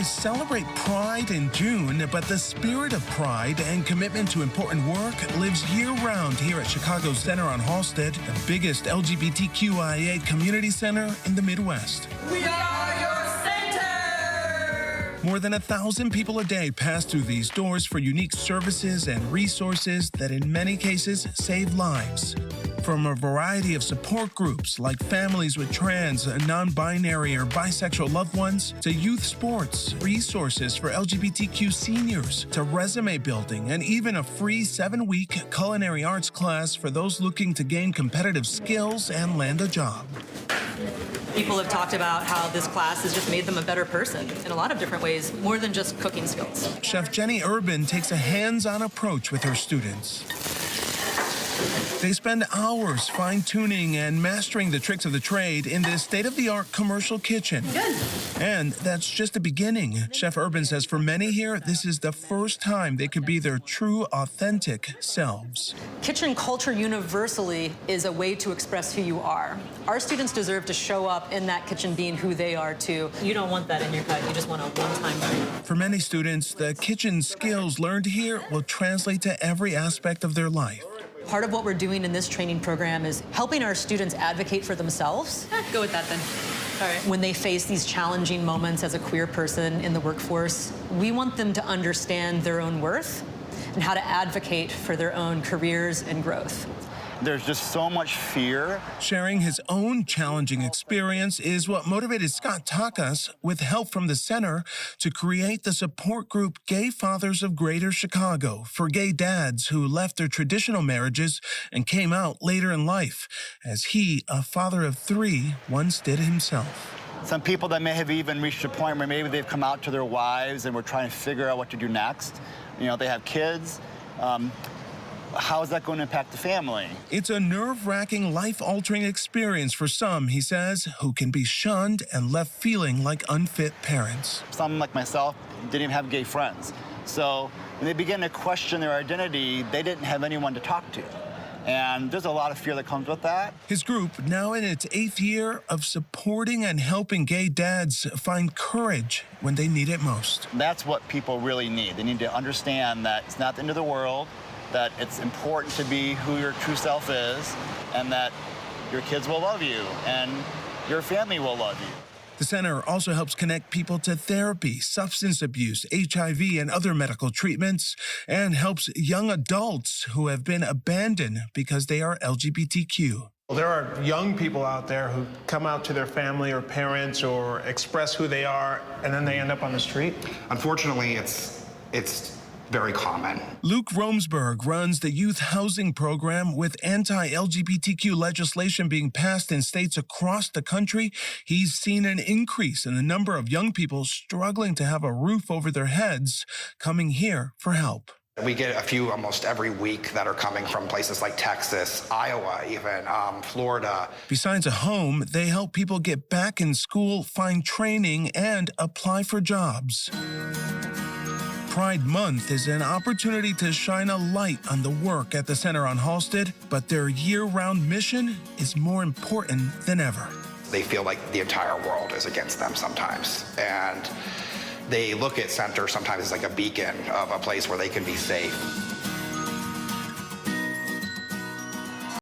celebrate Pride in June, but the spirit of pride and commitment to important work lives year-round here at Chicago's Center on Halsted, the biggest LGBTQIA community center in the Midwest. We are your center! More than 1,000 people a day pass through these doors for unique services and resources that in many cases save lives. From a variety of support groups like families with trans, non-binary, or bisexual loved ones, to youth sports, resources for LGBTQ seniors, to resume building, and even a free 7-week culinary arts class for those looking to gain competitive skills and land a job. People have talked about how this class has just made them a better person in a lot of different ways, more than just cooking skills. Chef Jenny Urban takes a hands-on approach with her students. They spend hours fine-tuning and mastering the tricks of the trade in this state-of-the-art commercial kitchen. Good. And that's just the beginning. Chef Urban says for many here, this is the first time they could be their true, authentic selves. Kitchen culture universally is a way to express who you are. Our students deserve to show up in that kitchen being who they are, too. You don't want that in your cut. You just want a one-time thing. For many students, the kitchen skills learned here will translate to every aspect of their life. Part of what we're doing in this training program is helping our students advocate for themselves. Go with that then. All right. When they face these challenging moments as a queer person in the workforce, we want them to understand their own worth and how to advocate for their own careers and growth. There's just so much fear. Sharing his own challenging experience is what motivated Scott Takas, with help from the center, to create the support group Gay Fathers of Greater Chicago for gay dads who left their traditional marriages and came out later in life, as he, a father of 3, once did himself. Some people that may have even reached a point where maybe they've come out to their wives and we're trying to figure out what to do next. You know, they have kids. How is that going to impact the family? It's a nerve-wracking, life-altering experience for some, he says, who can be shunned and left feeling like unfit parents. Some, like myself, didn't even have gay friends. So when they begin to question their identity, they didn't have anyone to talk to. And there's a lot of fear that comes with that. His group, now in its 8th year of supporting and helping gay dads find courage when they need it most. That's what people really need. They need to understand that it's not the end of the world, that it's important to be who your true self is, and that your kids will love you and your family will love you. The center also helps connect people to therapy, substance abuse, HIV, and other medical treatments, and helps young adults who have been abandoned because they are LGBTQ. There are young people out there who come out to their family or parents or express who they are, and then they end up on the street. Unfortunately, it's very common. Luke Romsberg runs the youth housing program. With anti-LGBTQ legislation being passed in states across the country, he's seen an increase in the number of young people struggling to have a roof over their heads coming here for help. We get a few almost every week that are coming from places like Texas, Iowa, even Florida. Besides a home, they help people get back in school, find training, and apply for jobs. Pride Month is an opportunity to shine a light on the work at the Center on Halsted, but their year-round mission is more important than ever. They feel like the entire world is against them sometimes, and they look at Center sometimes as like a beacon of a place where they can be safe.